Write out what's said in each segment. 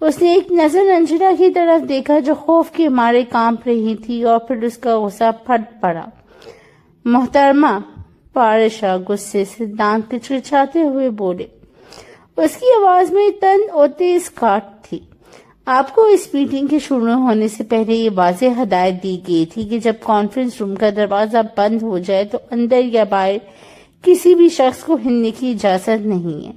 اس نے ایک نظر انجلا کی طرف دیکھا جو خوف کے مارے کانپ رہی تھی اور پھر اس کا غصہ پھٹ پڑا۔ محترمہ، فارشہ غصے سے دانت کچکچاتے ہوئے بولے۔ اس کی آواز میں تند اور تیز کاٹ تھی۔ آپ کو اس میٹنگ کے شروع ہونے سے پہلے یہ واضح ہدایت دی گئی تھی کہ جب کانفرنس روم کا دروازہ بند ہو جائے تو اندر یا باہر کسی بھی شخص کو ہلنے کی اجازت نہیں ہے۔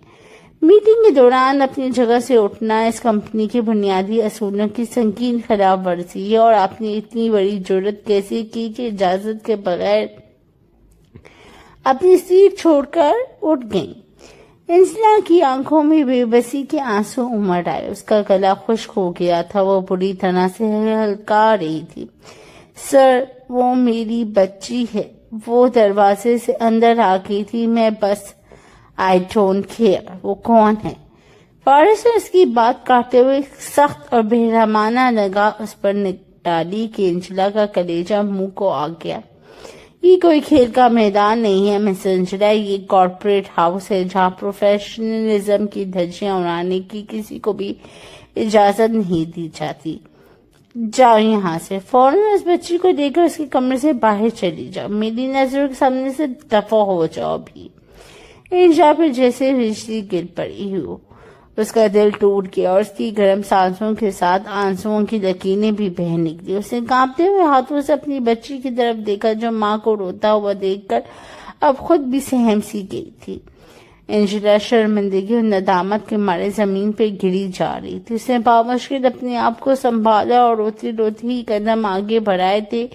میٹنگ کے دوران اپنی جگہ سے اٹھنا اس کمپنی کے بنیادی اصولوں کی سنگین خلاف ورزی ہے، اور آپ نے اتنی بڑی جرات کیسے کی کہ اجازت کے بغیر اپنی سیٹ چھوڑ کر اٹھ گئیں؟ انجلا کی آنکھوں میں بے بسی کے آنسو امڑ آئے۔ اس کا گلا خشک ہو گیا تھا، وہ بری طرح سے ہلکا رہی تھی۔ سر، وہ میری بچی ہے، وہ دروازے سے اندر آ گئی تھی، میں بس I don't care وہ کون ہے۔ فارس نے اس کی بات کاٹتے ہوئے سخت اور بہرامانہ نگاہ اس پر ڈالی کہ انجلا کا کلیجہ منہ کو آ گیا۔ یہ کوئی کھیل کا میدان نہیں ہے مس انجلا، یہ کارپوریٹ ہاؤس ہے جہاں پروفیشنلزم کی دھجیاں اڑانے کی کسی کو بھی اجازت نہیں دی جاتی۔ جاؤ یہاں سے، فوراً اس بچی کو لے کر اس کے کمرے سے باہر چلی جاؤ، میری نظروں کے سامنے سے دفع ہو جاؤ بھی۔ انجلا پہ جیسے بجلی گر پڑی ہو، اس کا دل ٹوٹ گیا اور اس کی گرم سانسوں کے ساتھ آنسوؤں کی لکیریں بھی بہہ نکلی۔ اس نے کانپتے ہوئے ہاتھوں سے اپنی بچی کی طرف دیکھا جو ماں کو روتا ہوا دیکھ کر اب خود بھی سہم سی گئی تھی۔ انجلا شرمندگی اور ندامت کے مارے زمین پہ گری جا رہی تھی۔ اس نے بامشکل اپنے آپ کو سنبھالا اور روتی روتی ہی قدم آگے بڑھائے تھے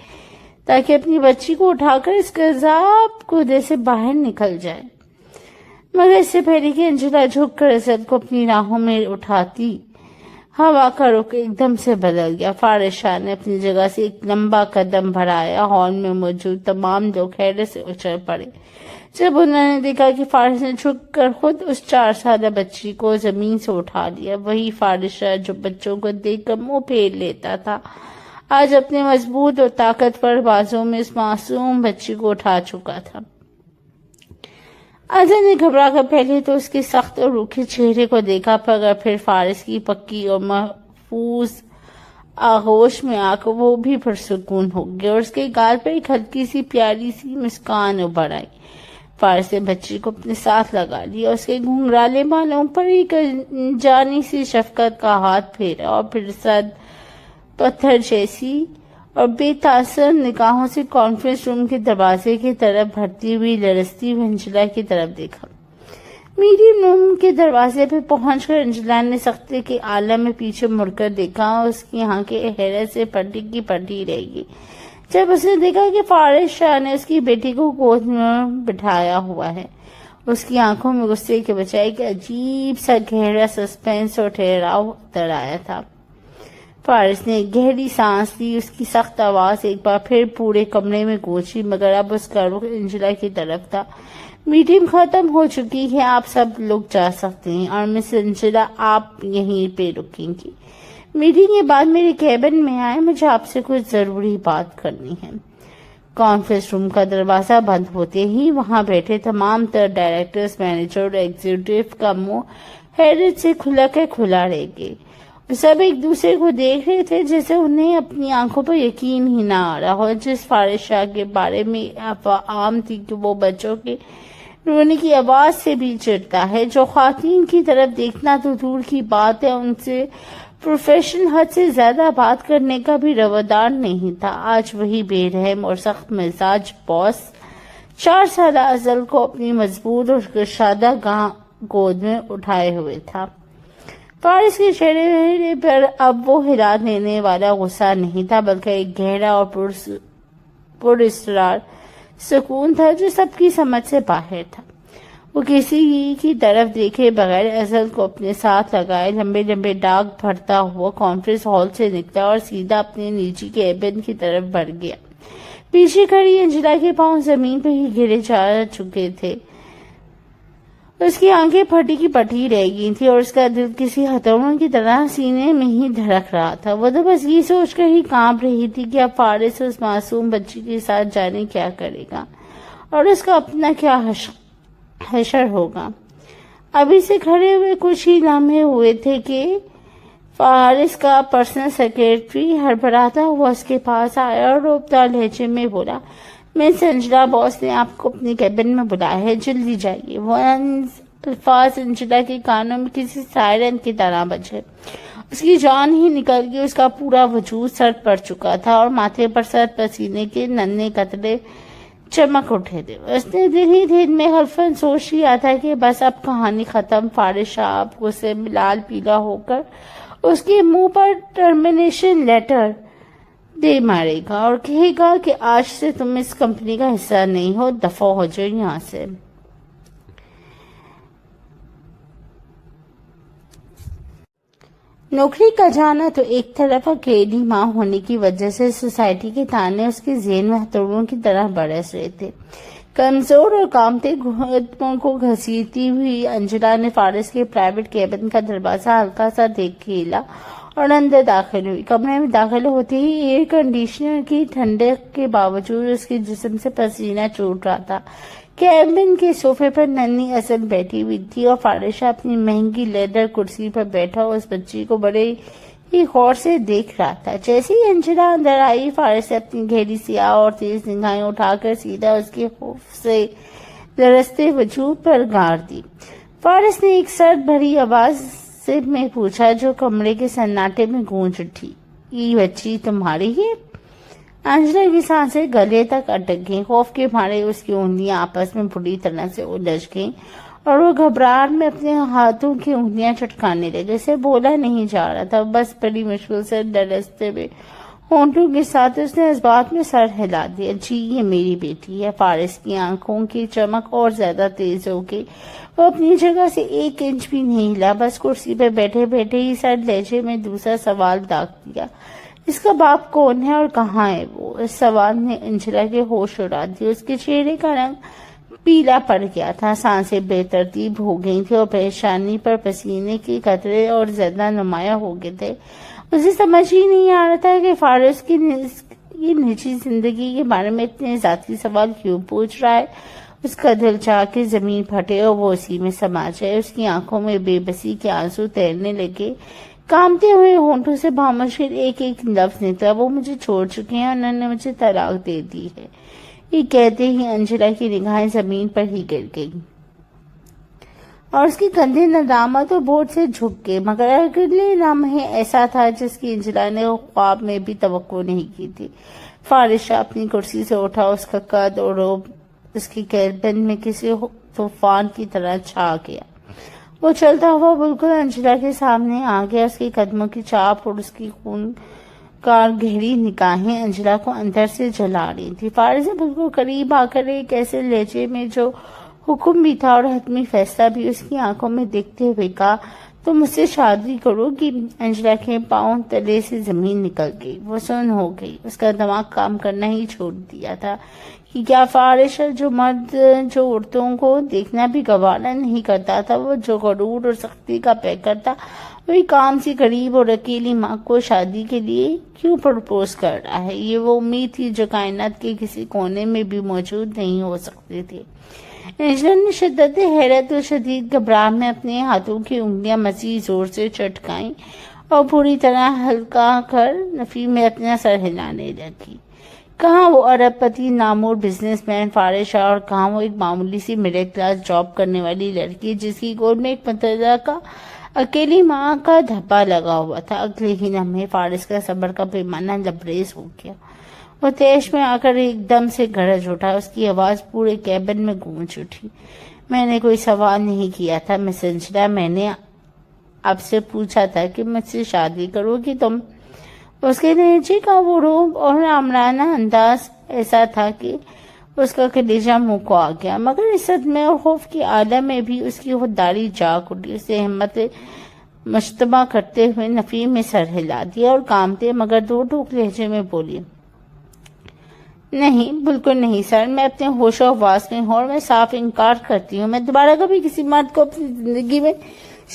تاکہ اپنی بچی کو اٹھا کر اس عذاب کودے سے باہر نکل جائے، مگر اس سے پہلے کہ انجلا جھک کر اسد کو اپنی راہوں میں اٹھاتی، ہوا کا رخ ایک دم سے بدل گیا۔ فارس شاہ نے اپنی جگہ سے ایک لمبا قدم بڑھایا۔ ہال میں موجود تمام لوگ حیرت سے اچھل پڑے جب انہوں نے دیکھا کہ فارس نے جھک کر خود اس 4 سالہ بچی کو زمین سے اٹھا لیا۔ وہی فارس شاہ جو بچوں کو دیکھ کر منہ پھیر لیتا تھا، آج اپنے مضبوط اور طاقتور بازوں میں اس معصوم بچی کو اٹھا چکا تھا۔ اظہر نے گھبرا کر پہلے تو اس کے سخت اور روکھے چہرے کو دیکھا، مگر پھر فارس کی پکی اور محفوظ آغوش میں آ کر وہ بھی پرسکون ہو گیا اور اس کے گال پر ایک ہلکی سی پیاری سی مسکان ابھر آئی۔ فارس نے بچی کو اپنے ساتھ لگا لیا، اس کے گھنگرالے بالوں پر ایک جانی سی شفقت کا ہاتھ پھیرا اور پھر سد پتھر جیسی اور بے تاثر نگاہوں سے کانفرنس روم کے دروازے کی طرف بڑھتی ہوئی لرزتی ہوئی انجلا کی طرف دیکھا۔ میٹنگ روم کے دروازے پہ پہنچ کر انجلا نے سختی کے عالم میں پیچھے مڑ کر دیکھا اور اس کی آنکھیں حیرت سے پٹی کی پٹی رہ گئی جب اس نے دیکھا کہ فارس شاہ نے اس کی بیٹی کو گود میں بٹھایا ہوا ہے۔ اس کی آنکھوں میں غصے کے بجائے ایک عجیب سا گہرا سسپینس اور ٹھہراؤ نظر آیا تھا۔ فارس نے ایک گہری سانس لی، اس کی سخت آواز ایک بار پھر پورے کمرے میں گونجی، مگر اب اس کا رخ انجلا کی طرف تھا۔ میٹنگ ختم ہو چکی ہے، آپ سب لوگ جا سکتے ہیں، اور مس انجلا آپ یہیں پہ رکیں گی۔ میٹنگ کے بعد میرے کیبن میں آئے، مجھے آپ سے کچھ ضروری بات کرنی ہے۔ کانفرنس روم کا دروازہ بند ہوتے ہی وہاں بیٹھے تمام تر ڈائریکٹرز، مینیجر اور ایگزیکٹو کا منہ حیرت سے کھلا رہ گئے۔ سب ایک دوسرے کو دیکھ رہے تھے جیسے انہیں اپنی آنکھوں پر یقین ہی نہ آ رہا ہو۔ جس فارس شاہ کے بارے میں عام تھی کہ وہ بچوں کے رونے کی آواز سے بھی چڑھتا ہے، جو خواتین کی طرف دیکھنا تو دور کی بات ہے، ان سے پروفیشنل حد سے زیادہ بات کرنے کا بھی روادار نہیں تھا، آج وہی بے رحم اور سخت مزاج باس 4 سالہ ازل کو اپنی مضبوط اور کشادہ گود میں اٹھائے ہوئے تھا۔ فارس کے چہرے پر اب وہ ہلا دینے والا غصہ نہیں تھا، بلکہ ایک گہرا اور پراسرار سکون تھا جو سب کی سمجھ سے باہر تھا۔ وہ کسی کی طرف دیکھے بغیر ازل کو اپنے ساتھ لگائے لمبے لمبے ڈاگ بھرتا ہوا کانفرنس ہال سے نکلا اور سیدھا اپنے نجی کیبن کی طرف بڑھ گیا۔ پیچھے کھڑی انجلا کے پاؤں زمین پہ ہی گرے جا چکے تھے، اس کی آنکھیں پھٹی کی پٹی رہ گئی تھی اور اس کا دل کسی ہتھوڑوں کی طرح سینے میں ہی دھڑک رہا تھا۔ وہ تو بس یہ سوچ کر ہی کانپ رہی تھی کہ اب فارس اس معصوم بچی کے ساتھ جانے کیا کرے گا اور اس کا اپنا کیا حشر ہوگا۔ ابھی سے کھڑے ہوئے کچھ ہی لمحے ہوئے تھے کہ فارس کا پرسنل سیکرٹری ہڑبڑاتا ہوا اس کے پاس آیا اور روبتا لہجے میں بولا، مس انجلا، باس نے آپ کو اپنی کیبن میں بلایا ہے، جلدی جائیے۔ وہ الفاظ انجلا کے کانوں میں کسی سائرن کی طرح بجے، اس کی جان ہی نکل گئی، اس کا پورا وجود سرد پڑ چکا تھا اور ماتھے پر سر پسینے کے ننھے قطرے چمک اٹھے تھے۔ اس نے دل ہی دل میں خلفاً سوچ لیا تھا کہ بس اب کہانی ختم۔ فارس صاحب غصے میں لال پیلا ہو کر اس کے منہ پر ٹرمینیشن لیٹر دے مارے گا اور کہے گا کہ آج سے تم اس کمپنی کا حصہ نہیں ہو، دفع ہو جاؤ یہاں سے۔ نوکری کا جانا تو ایک طرف، اکیلی ماں ہونے کی وجہ سے سوسائٹی کے تانے اس کے ذہن میں ہتھوڑوں کی طرح برس رہے تھے۔ کمزور اور کامتے گھٹنوں کو گھسیٹتی ہوئی انجلا نے فارس کے پرائیویٹ کیبن کا دروازہ ہلکا سا دیکھ کھیلا اور اندر داخل ہوئی۔ کمرے میں داخل ہوتے ہی ایئر کنڈیشنر کی ٹھنڈک کے باوجود اس کے جسم سے پسینہ چھوٹ رہا تھا۔ کیبن کے صوفے پر ننھی اصل بیٹھی ہوئی تھی اور فارس اپنی مہنگی لیدر کرسی پر بیٹھا اس بچی کو بڑے ہی غور سے دیکھ رہا تھا۔ جیسے ہی انجلا اندر آئی، فارس نے اپنی گہری سیاہ اور تیز نگاہیں اٹھا کر سیدھا اس کے خوف سے لرزتے وجود پر گار دی۔ فارس نے ایک سرد بھری آواز سے میں پوچھا جو کمرے کے سناٹے میں گونج اٹھی، یہ بچی تمہاری ہے؟ انجلا کی سانسیں گلے تک اٹک گئیں، خوف کے مارے اس کی انگلیاں آپس میں بری طرح سے الجھ گئیں اور وہ گھبراہٹ میں اپنے ہاتھوں کی انگلیاں چٹکانے لگے۔ اسے بولا نہیں جا رہا تھا، بس بڑی مشکل سے لرزتے ہوئے ہونٹوں کے ساتھ اس نے اس بات میں سر ہلا دیا، جی یہ میری بیٹی ہے۔ فارس کی آنکھوں کی چمک اور زیادہ تیز ہو گئی، وہ اپنی جگہ سے ایک انچ بھی نہیں ہلا، بس کرسی پہ بیٹھے بیٹھے ہی سر لہجے میں دوسرا سوال داغ دیا، اس کا باپ کون ہے اور کہاں ہے وہ؟ اس سوال نے انجلا کے ہوش اڑا دیے۔ اس کے چہرے کا رنگ پیلا پڑ گیا تھا، سانسیں بے ترتیب ہو گئی تھی اور پریشانی پر پسینے کے قطرے اور زیادہ نمایاں ہو گئے تھے۔ اسے سمجھ ہی نہیں آ رہا تھا کہ فارس کی نجی زندگی کے بارے میں اتنے ذاتی سوال کیوں پوچھ رہا ہے۔ اس کا دل چاہ کے زمین پھٹے اور وہ اسی میں سما جائے۔ اس کی آنکھوں میں بے بسی کے آنسو تیرنے لگے، کامتے ہوئے ہونٹوں سے بامشکل ایک ایک لفظ نکلا، وہ مجھے چھوڑ چکے ہیں اور انہوں نے مجھے طلاق دے دی ہے۔ یہ کہتے ہی انجلا کی نگاہیں زمین پر ہی گر گئیں اور اس کے کندھے ندامت اور بوجھ سے جھک گئے، مگر اگلے لمحے ایسا تھا جس کی انجلا نے خواب میں بھی توقع نہیں کی تھی۔ فارس اپنی کرسی سے اٹھا، اس کا قد اور روب اس کی کیبن میں کسی طوفان کی طرح چھا گیا۔ وہ چلتا ہوا بالکل انجلا کے سامنے آ گیا، اس کے قدموں کی چاپ اور اس کی خونکار گہری نگاہیں انجلا کو اندر سے جلا رہی تھی۔ فارس نے بالکل قریب آ کر ایک ایسے لہجے میں جو حکم بھی تھا اور حتمی فیصلہ بھی اس کی آنکھوں میں دیکھتے ہوئے کہا، تم مجھ سے شادی کرو گی؟ انجلا کے پاؤں تلے سے زمین نکل گئی، وہ سن ہو گئی، اس کا دماغ کام کرنا ہی چھوڑ دیا تھا کہ کیا فارس جو مرد جو عورتوں کو دیکھنا بھی گوارا نہیں کرتا تھا، وہ جو غرور اور سختی کا پیکر تھا، وہی کام سی غریب اور اکیلی ماں کو شادی کے لیے کیوں پرپوز کر رہا ہے؟ یہ وہ امید تھی جو کائنات کے کسی کونے میں بھی موجود نہیں ہو سکتی تھی۔ انجلا نے شدت حیرت اور شدید گھبراہٹ میں اپنے ہاتھوں کی انگلیاں مزید زور سے چٹکائیں اور پوری طرح ہلکا کر نفی میں اپنا سر ہلانے لگی۔ کہاں وہ ارب پتی نامور بزنس مین فارس شاہ اور کہاں وہ ایک معمولی سی مڈل کلاس جاب کرنے والی لڑکی جس کی گود میں ایک متعلقہ اکیلی ماں کا دھبا لگا ہوا تھا۔ اگلے ہی لمحے فارس کا صبر کا پیمانہ لبریز ہو گیا، وہ تیش میں آ کر ایک دم سے گرج اٹھا، اس کی آواز پورے کیبن میں گونج اٹھی، میں نے کوئی سوال نہیں کیا تھا مس انجلا، میں نے آپ سے پوچھا تھا کہ مجھ سے شادی کرو گی تم؟ اس کے لہجے کا وہ روب اور آمرانہ انداز ایسا تھا کہ اس کا کلیجہ منہ کو آ گیا، مگر اس صدمے اور خوف کے عالم میں بھی اس کی خودداری جاگ اٹھی۔ اسے ہمت مجتمع کرتے ہوئے نفی میں سر ہلا دیا اور کامتے مگر دو ٹوک لہجے میں بولی، نہیں بالکل نہیں سر، میں اپنے ہوش و حواس میں ہوں اور میں صاف انکار کرتی ہوں، میں دوبارہ کبھی کسی مرد کو اپنی زندگی میں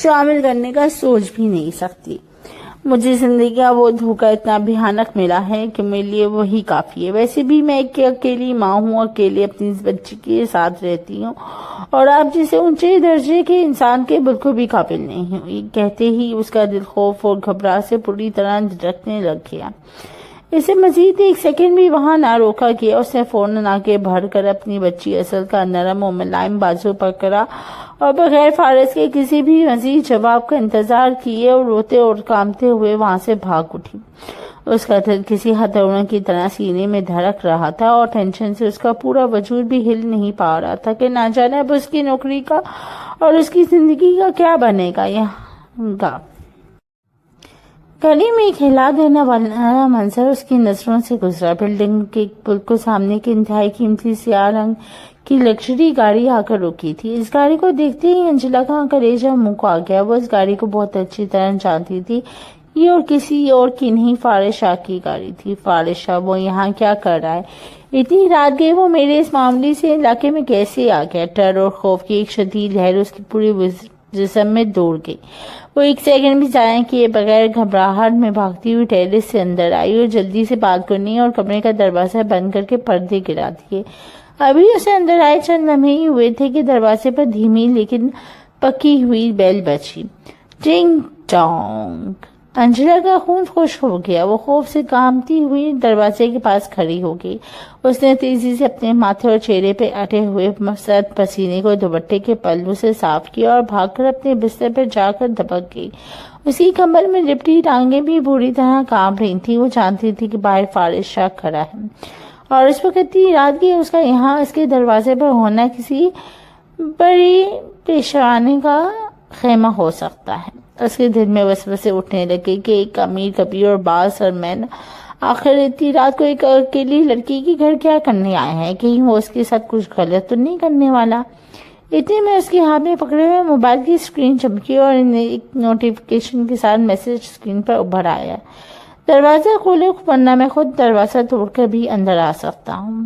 شامل کرنے کا سوچ بھی نہیں سکتی۔ مجھے زندگی کا وہ دھوکہ اتنا بھیانک ملا ہے کہ میرے لیے وہی کافی ہے۔ ویسے بھی میں ایک اکیلی ماں ہوں، اکیلے اپنی بچی کے ساتھ رہتی ہوں، اور آپ جیسے اونچے درجے کے انسان کے بالکل بھی قابل نہیں ہوں۔ یہ کہتے ہی اس کا دل خوف اور گھبراہٹ سے پوری طرح دھڑکنے لگ گیا۔ اسے مزید ایک سیکنڈ بھی وہاں نہ روکا گیا۔ اس نے فوراً آگے بڑھ کر اپنی بچی اصل کا نرم و ملائم بازو پکڑا اور بغیر فارس کے کسی بھی مزید جواب کا انتظار کیے اور روتے اور کانپتے ہوئے وہاں سے بھاگ اٹھی۔ اس کا دل کسی ہتھوڑے کی طرح سینے میں دھڑک رہا تھا اور ٹینشن سے اس کا پورا وجود بھی ہل نہیں پا رہا تھا کہ نہ جانے اب اس کی نوکری کا اور اس کی زندگی کا کیا بنے گا۔ یہاں گلی میں ایک ہلا دینے والا منظر اس کی نظروں سے گزرا۔ بلڈنگ کے بالکل سامنے کی انتہائی قیمتی سیاہ رنگ کی لگژری گاڑی آ کر رکی تھی۔ اس گاڑی کو دیکھتے ہی انجلا کا کلیجہ منہ کو آ گیا۔ وہ اس گاڑی کو بہت اچھی طرح جانتی تھی۔ یہ اور کسی اور کی نہیں، فارس شاہ کی گاڑی تھی۔ فارس شاہ وہ یہاں کیا کر رہا ہے؟ اتنی رات گئے وہ میرے اس معاملے سے علاقے میں کیسے آ گیا؟ ڈر اور خوف کی ایک شدید لہر اس کی پوری جسم میں دوڑ گئی۔ وہ ایک سیکنڈ بھی ضائع کیے بغیر گھبراہٹ میں بھاگتی ہوئی ٹیرس سے اندر آئی اور جلدی سے بات کرنی اور کمرے کا دروازہ بند کر کے پردے گرا دیے۔ ابھی اسے اندر آئے چند لمحے ہی ہوئے تھے کہ دروازے پر دھیمی لیکن پکی ہوئی بیل بجی۔ ٹنگ ٹانگ۔ انجلا کا خون خشک ہو گیا۔ وہ خوف سے کانپتی ہوئی دروازے کے پاس کھڑی ہو گئی۔ اس نے تیزی سے اپنے ماتھے اور چہرے پہ اٹے ہوئے سرد پسینے کو دوپٹے کے پلو سے صاف کیا اور بھاگ کر اپنے بستر پر جا کر دبک گئی۔ اس کی کمر میں لپٹی ٹانگیں بھی بری طرح کانپ رہی تھیں۔ وہ جانتی تھی کہ باہر فارس شاہ کھڑا ہے اور اس وقت اتنی رات کی اس کا یہاں اس کے دروازے پر ہونا کسی بڑی پیشوانے کا خیمہ ہو سکتا ہے۔ اس کے دل میں وسوسے اٹھنے لگے کہ ایک امیر کبیر اور باصرمین آخر اتنی رات کو ایک اکیلی لڑکی کے گھر کیا کرنے آئے ہیں؟ کہیں وہ اس کے ساتھ کچھ غلط تو نہیں کرنے والا؟ اتنے میں اس کے ہاتھ میں پکڑے ہوئے موبائل کی اسکرین چمکی اور ایک نوٹیفیکیشن کے ساتھ میسج اسکرین پر ابھر آیا، دروازہ کھولے ورنہ میں خود دروازہ توڑ کر بھی اندر آ سکتا ہوں۔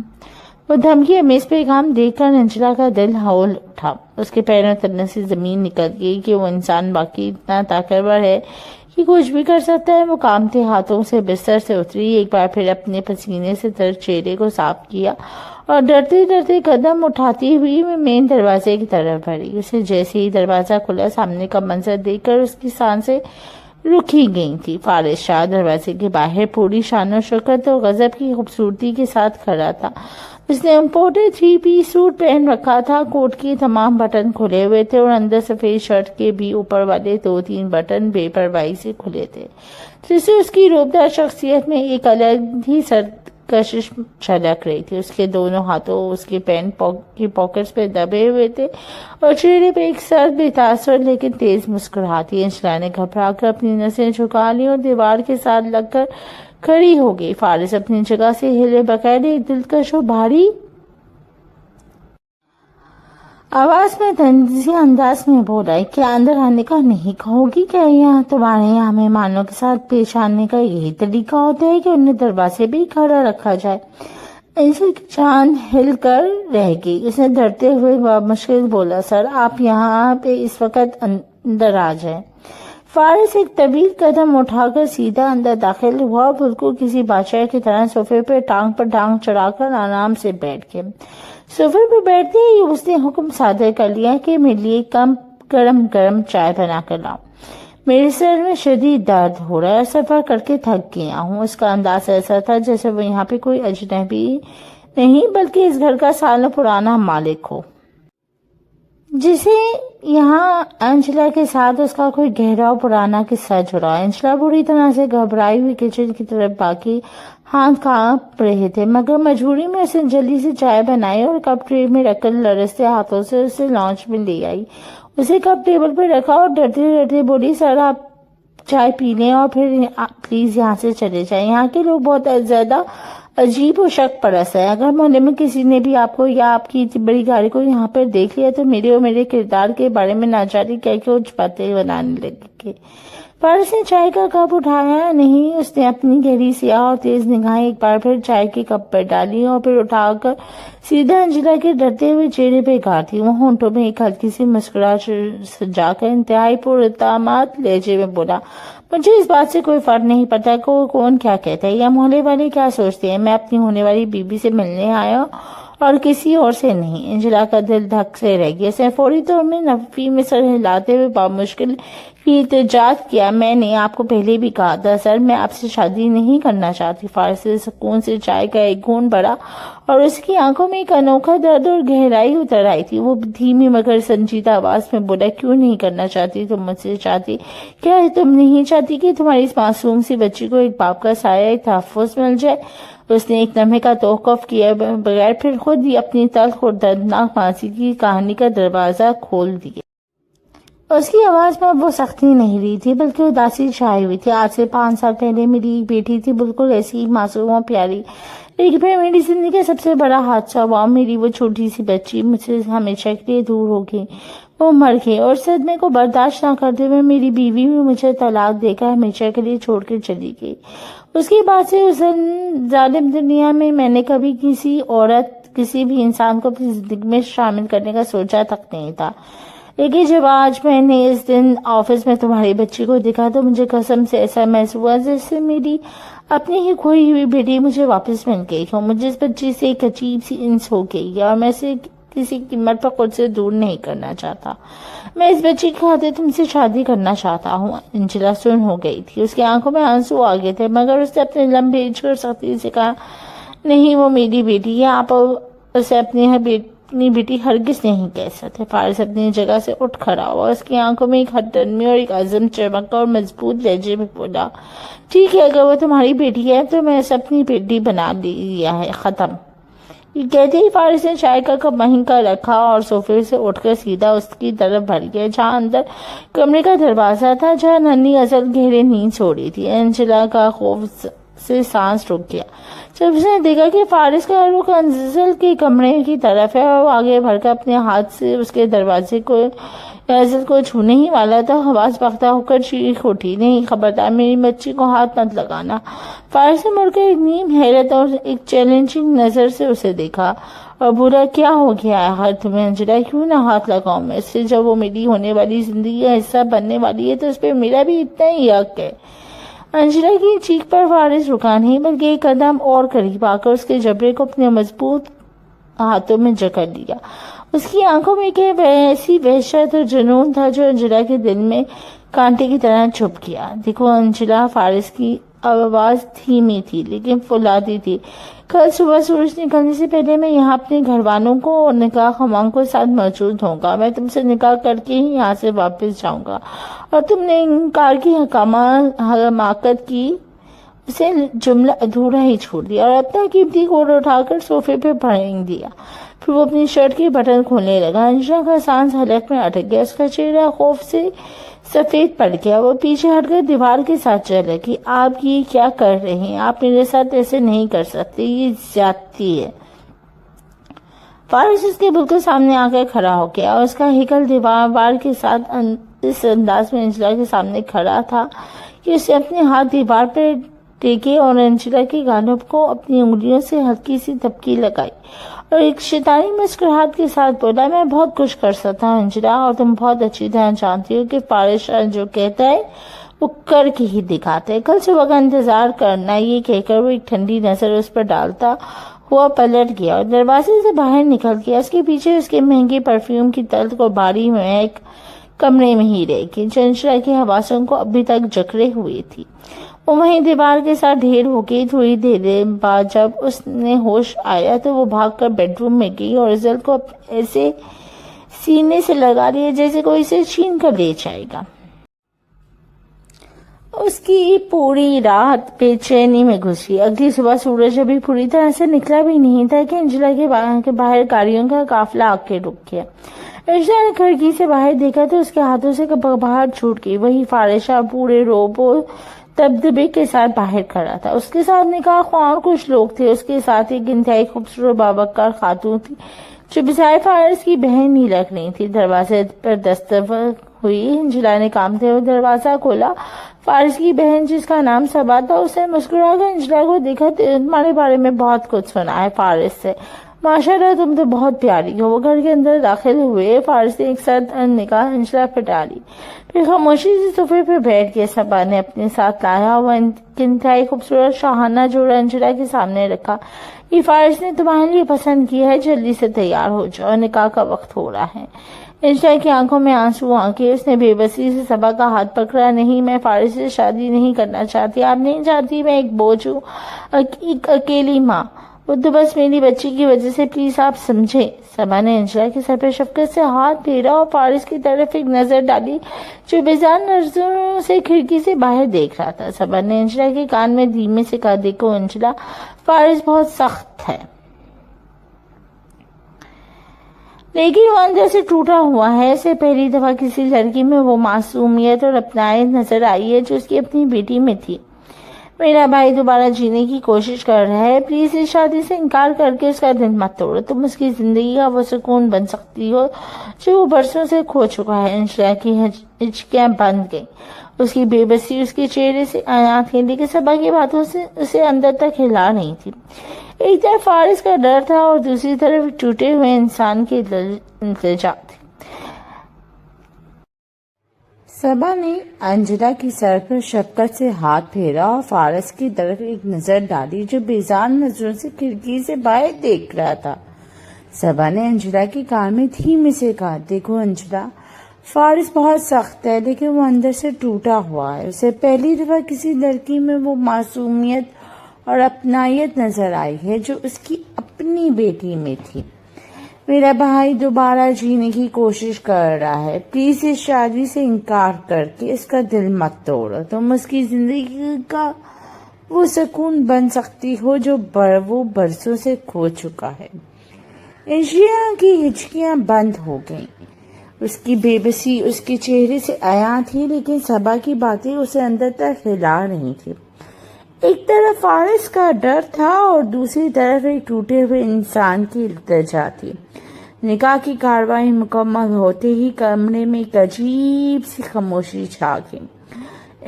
وہ دھمکی امیز پیغام دیکھ کر انجلا کا دل ہول اٹھا۔ اس کے پیروں تلنے سے زمین نکل گئی کہ وہ انسان باقی اتنا طاقتور ہے کہ کچھ بھی کر سکتا ہے۔ وہ کانپتے ہاتھوں سے بستر سے اتری، ایک بار پھر اپنے پسینے سے تر چہرے کو صاف کیا اور ڈرتے ڈرتے قدم اٹھاتی ہوئی مین دروازے کی طرف بڑھی۔ اسے جیسے ہی دروازہ کھلا سامنے کا منظر دیکھ کر اس کی سانسیں رکی گئی تھی۔ فارس شاہ دروازے کے باہر پوری شان و شوکت اور غضب کی خوبصورتی کے ساتھ کھڑا تھا۔ اس نے امپورٹڈ 3 پیس سوٹ پہن رکھا تھا۔ کوٹ کے تمام بٹن کھلے ہوئے تھے اور اندر سفید شرٹ کے بھی اوپر والے 2-3 بٹن بے پرواہی سے کھلے تھے، جس سے اس کی روبدار شخصیت میں ایک الگ ہی سرکشش جھلک رہی تھی۔ اس کے دونوں ہاتھوں اس کے پینٹ کی پاکٹس پہ دبے ہوئے تھے اور چہرے پہ ایک سرد بے تاثر لیکن تیز مسکراہٹ تھی۔ انجلا نے گھبرا کر اپنی نظریں جھکا لی اور دیوار کے ساتھ لگ کر کھڑی ہو گئی۔ فارس اپنی جگہ سے ہلے بغیر ایک دلکش اور بھاری آواز میں طنزی انداز میں بولا، کیا اندر آنے کا نہیں کہو گی؟ کیا یہاں تمہارے یہاں مہمانوں کے ساتھ پیش آنے کا یہی طریقہ ہوتا ہے کہ انہیں دروازے بھی کھڑا رکھا جائے؟ انجلا کی جان ہل کر رہ گئی۔ اس نے ڈرتے ہوئے بمشکل بولا، سر آپ یہاں پہ اس وقت اندر آ جائیں۔ فارس ایک طویل قدم اٹھا کر سیدھا اندر داخل ہوا، بالکل کسی بادشاہ کی طرح صوفے پہ ٹانگ پر ٹانگ چڑھا کر آرام سے بیٹھ گیا۔ صوفے پہ بیٹھتے ہی اس نے حکم صادر کر لیا کہ میرے لیے گرم گرم چائے بنا کر لاؤ۔ میرے سر میں شدید درد ہو رہا ہے، سفر کر کے تھک گیا ہوں۔ اس کا انداز ایسا تھا جیسے وہ یہاں پہ کوئی اجنبی نہیں بلکہ اس گھر کا سالوں پرانا مالک ہو، جسے یہاں انجلا کے ساتھ اس کا کوئی گہرا پرانا قصہ جڑا۔ انجلا بری طرح سے گھبرائی ہوئی کچن کی طرف باقی ہاتھ کانپ رہے تھے، مگر مجبوری میں اسے جلدی سے چائے بنائی اور کپ ٹرے میں رکھ کر لرزتے ہاتھوں سے اسے لانچ میں لے آئی۔ اسے کپ ٹیبل پر رکھا اور ڈرتے ڈرتے بولی، سر آپ چائے پی لیں اور پھر پلیز یہاں سے چلے جائیں۔ یہاں کے لوگ بہت زیادہ عجیب و شک پرست ہے۔ اگر محلے میں کسی نے بھی آپ کو یا آپ کی بڑی گاڑی کو یہاں پر دیکھ لیا تو میرے اور میرے کردار کے بارے میں ناجائز کیا کچھ باتیں بنانے لگے گے۔ فارس نے چائے کا کپ اٹھایا نہیں، اس نے اپنی گہری سیاہ اور تیز نگاہیں ایک بار پھر چائے کے کپ پر ڈالی اور پھر اٹھا کر سیدھا انجلا کے ڈرتے ہوئے چہرے پہ گار دی۔ وہ ہونٹوں میں ایک ہلکی سی مسکراہٹ سجا کر انتہائی پراعتماد لہجے میں بولا، مجھے اس بات سے کوئی فرق نہیں پڑتا کہ کون کیا کہتا ہے یا محلے والے کیا سوچتے ہیں، میں اپنی ہونے والی بیوی سے ملنے آیا اور کسی اور سے نہیں۔ انجلا کا دل دھک سے رہ گیا۔ اس نے فوری طور میں نفی میں سر ہلاتے ہوئے بامشکل کی احتجاج کیا، میں نے آپ کو پہلے بھی کہا تھا سر، میں آپ سے شادی نہیں کرنا چاہتی۔ فارس سے سکون سے چائے کا ایک گھونٹ بڑھا اور اس کی آنکھوں میں ایک انوکھا درد اور گہرائی اتر آئی تھی۔ وہ دھیمی مگر سنجیدہ آواز میں بولا، کیوں نہیں کرنا چاہتی تم مجھ سے چاہتی؟ کیا تم نہیں چاہتی کہ تمہاری اس معصوم سی بچی کو ایک باپ کا سایہ، ایک تحفظ مل جائے؟ اس نے ایک لمحے کا توقف کیا بغیر پھر خود ہی اپنی تلخ اور دردناک ماضی کی کہانی کا دروازہ کھول دیا۔ اس کی آواز میں اب وہ سختی نہیں رہی تھی بلکہ اداسی چھائی ہوئی تھی۔ آج سے 5 سال پہلے میری ایک بیٹی تھی، بالکل ایسی معصوم اور پیاری، لیکن پھر میری زندگی کا سب سے بڑا حادثہ ہوا۔ میری وہ چھوٹی سی بچی مجھ سے ہمیشہ کے لیے دور ہو گئی، وہ مر گئی، اور صدمے کو برداشت نہ کرتے ہوئے میری بیوی بھی مجھے طلاق دے کر ہمیشہ کے لیے چھوڑ کر چلی گئی۔ اس کے بعد سے اس ظالم دنیا میں میں نے کبھی کسی عورت، کسی بھی انسان کو اپنی زندگی میں شامل کرنے کا سوچا تک نہیں تھا، لیکن جب آج میں نے اس دن آفس میں تمہاری بچی کو دیکھا تو مجھے قسم سے ایسا محسوس ہوا جیسے میری اپنی ہی کھوئی ہوئی بیٹی مجھے واپس مل گئی ہو۔ مجھے اس بچی سے ایک عجیب سی انس ہو گئی ہے اور میں اسے کسی قیمت پر خود سے دور نہیں کرنا چاہتا۔ میں اس بچی کی خاطر تم سے شادی کرنا چاہتا ہوں۔ انجلا سن ہو گئی تھی، اس کی آنکھوں میں آنسو آ گئے تھے، مگر اس نے اپنے لب بھیج کر سختی سے کہا، نہیں، وہ میری بیٹی ہے، آپ اسے اپنی بیٹی ہرگز نہیں کہہ سکتے۔ فارس اپنی جگہ سے اٹھ کھڑا ہوا، اس کی آنکھوں میں ایک ہٹ نرمی اور ایک عزم چمکا اور مضبوط لہجے میں بولا، ٹھیک ہے، اگر وہ تمہاری بیٹی ہے تو میں اسے اپنی بیٹی بنا لیا ہے، ختم۔ یہ کہتے ہی فارس نے چائے کا کپ وہیں کا رکھا اور صوفے سے اٹھ کر سیدھا اس کی طرف بڑھ گیا جہاں اندر کمرے کا دروازہ تھا، جہاں ننھی ازل گہرے نیند چھوڑی تھی۔ انجلا کا خوف سے سانس رک گیا جب اس نے دیکھا کہ فارس کا رخ ازل کے کمرے کی طرف ہے اور وہ آگے بڑھ کر اپنے ہاتھ سے اس کے دروازے کو ازل کو چھونے ہی والا تھا۔ حواس باختہ ہو کر چیخ اٹھی، نہیں، خبردار، میری بچی کو ہاتھ مت لگانا۔ فارس نے مڑ کر ایک نیم حیرت اور ایک چیلنجنگ نظر سے اسے دیکھا اور بولا، کیا ہو گیا ہے ہر تمہیں انجلا؟ کیوں نہ ہاتھ لگاؤں میں اس سے؟ جب وہ میری ہونے والی زندگی کا حصہ بننے والی ہے تو اس پہ میرا بھی اتنا ہی حق ہے۔ انجلا کی چیخ پر فارس رکا نہیں بلکہ ایک قدم اور قریب آ کر اس کے جبڑے کو اپنے مضبوط ہاتھوں میں جکڑ لیا۔ اس کی آنکھوں میں ایک ایسی وحشت اور جنون تھا جو انجلا کے دل میں کانٹے کی طرح چھپ گیا۔ دیکھو انجلا، فارس کی آواز دھیمی تھی لیکن فولادی تھی، کل صبح سورج نکلنے سے پہلے میں یہاں اپنے گھر والوں کو اور نکاح خواہاں کے ساتھ موجود ہوں گا۔ میں تم سے نکاح کر کے ہی یہاں سے واپس جاؤں گا، اور تم نے انکار کی حماقت کی، اسے جملہ ادھورا ہی چھوڑ دیا اور اپنا قیمتی کوٹ اٹھا کر صوفے پہ پھینک دیا۔ پھر وہ اپنی شرٹ کے بٹن کھولنے لگا۔ انجلا کا سانس حلق میں اٹک گیا، اس کا چہرہ خوف سے سفید پڑ گیا۔ وہ پیچھے ہٹ کر دیوار کے ساتھ چل لگی۔ آپ یہ کیا کر رہے ہیں؟ آپ میرے ساتھ ایسے نہیں کر سکتے، یہ زیادتی ہے۔ فارس اس کے بالکل سامنے آ کر کھڑا ہو گیا اور اس کا ہیکل دیوار کے ساتھ اس انداز میں انجلا کے سامنے کھڑا تھا کہ اس نے اپنے ہاتھ دیوار پر ٹیکے اور انجلا کے گالوں کو اپنی انگلیوں سے ہلکی سی تھپکی لگائی اور ایک شیطانی مسکراہٹ کے ساتھ بولا، میں بہت کچھ کر سکتا ہوں انجلا، اور تم بہت اچھی طرح جانتی ہو کہ فارس جو کہتا ہے وہ کر کے ہی دکھاتا ہے۔ کل صبح کا انتظار کرنا، یہ کہہ کر وہ ایک ٹھنڈی نظر اس پر ڈالتا ہوا پلٹ گیا اور دروازے سے باہر نکل گیا۔ اس کے پیچھے اس کے مہنگے پرفیوم کی تلخ اور بھاری مہک کمرے میں ہی رہ گئی جو انجلا کے حواسوں کو ابھی تک جکڑے ہوئی تھی۔ وہ وہیں دیوار کے ساتھ ڈھیر ہو گئی۔ تھوڑی دیر بعد جب اس نے ہوش آیا تو وہ بھاگ کر بیڈ روم میں گئی اور ازل کو ایسے سینے سے لگا لیا جیسے کوئی اسے چھین کر لے جائے گا۔ اس کی پوری رات بے چینی میں گزری۔ اگلی صبح سورج ابھی پوری طرح سے نکلا بھی نہیں تھا کہ انجلا کے باہر گاڑیوں کا قافلہ آ کے رک گیا۔ انجلا نے کھڑکی سے باہر دیکھا تو اس کے ہاتھوں سے باہر چھوٹ گئی۔ وہی فارشہ پورے روب و دبدبے کے ساتھ باہر کھڑا تھا۔ اس کے ساتھ نکاح خواہ اور کچھ لوگ تھے۔ اس کے ساتھ ایک انتہائی خوبصورت باوقار خاتون تھی جو بظاہر فارس کی بہن ہی لگ رہی تھی۔ دروازے پر دستک ہوئی۔ انجلا نے کانپتے ہوئے دروازہ کھولا۔ فارس کی بہن جس کا نام صبا تھا اس نے مسکرا کر انجلا کو دیکھا۔ تمہارے بارے میں بہت کچھ سنا ہے فارس سے، ماشاءاللہ تم تو بہت پیاری ہو۔ وہ گھر کے اندر داخل ہوئے۔ فارس نے ایک ساتھ نگاہ انجلا پہ ڈالی، پھر خاموشی سے صوفے پہ بیٹھ گئے۔ صبا نے اپنے ساتھ لایا ہوا انتہائی خوبصورت شاہانہ جوڑا انجلا کے سامنے رکھا۔ یہ فارس نے تمہارے لیے پسند کیا ہے، جلدی سے تیار ہو جاؤ، نکاح کا وقت ہو رہا ہے۔ انجلا کی آنکھوں میں آنسو آ گئے۔ اس نے بے بسی سے صبا کا ہاتھ پکڑا۔ نہیں، میں فارس سے شادی نہیں کرنا چاہتی۔ آپ نہیں چاہتی میں ایک بوجھ ہوں، ایک اکیلی ماں، وہ تو بس میری بچی کی وجہ سے، پلیز آپ سمجھیں۔ صبا نے انجلا کے سر پہ شفقت سے ہاتھ پھیرا اور فارس کی طرف ایک نظر ڈالی جو بیزار نظروں سے کھڑکی سے باہر دیکھ رہا تھا۔ صبا نے انجلا کے کان میں دھیمے سے کہا، دیکھو انجلا، فارس بہت سخت ہے لیکن وہ اندر سے ٹوٹا ہوا ہے۔ اسے پہلی دفعہ کسی لڑکی میں وہ معصومیت اور اپنائیت نظر آئی ہے جو اس کی اپنی بیٹی میں تھی۔ میرا بھائی دوبارہ جینے کی کوشش کر رہا ہے، پلیز اس شادی سے انکار کر کے اس کا دل مت توڑو۔ تم اس کی زندگی کا وہ سکون بن سکتی ہو جو وہ برسوں سے کھو چکا ہے۔ انجلا کی ہچکیاں بند گئیں۔ اس کی بے بسی اس کے چہرے سے عیاں تھی، لیکن صبا کی باتوں سے اسے اندر تک ہلا نہیں تھی۔ ایک طرف فارس کا ڈر تھا اور دوسری طرف ٹوٹے ہوئے انسان کی التجا تھی۔ صبا نے انجلا کی سر پر شفقت سے ہاتھ پھیرا اور فارس کی طرف ایک نظر ڈالی جو بیزار نظروں سے کھڑکی سے باہر دیکھ رہا تھا۔ صبا نے انجلا کے کان میں دھیمے سے کہا، دیکھو انجلا، فارس بہت سخت ہے لیکن وہ اندر سے ٹوٹا ہوا ہے۔ اسے پہلی دفعہ کسی لڑکی میں وہ معصومیت اور اپنائیت نظر آئی ہے جو اس کی اپنی بیٹی میں تھی۔ میرا بھائی دوبارہ جینے کی کوشش کر رہا ہے، پلیز اس شادی سے انکار کر کے اس کا دل مت توڑو۔ تم اس کی زندگی کا وہ سکون بن سکتی ہو جو وہ برسوں سے کھو چکا ہے۔ انجلا کی ہچکیاں بند ہو گئیں۔ اس کی بے بسی اس کے چہرے سے عیاں تھی، لیکن صبا کی باتیں اسے اندر تک ہلا رہی تھی۔ ایک طرف فارس کا ڈر تھا اور دوسری طرف ایک ٹوٹے ہوئے انسان کی التجا تھی۔ نکاح کی کارروائی مکمل ہوتے ہی کمرے میں ایک عجیب سی خاموشی چھا گئی۔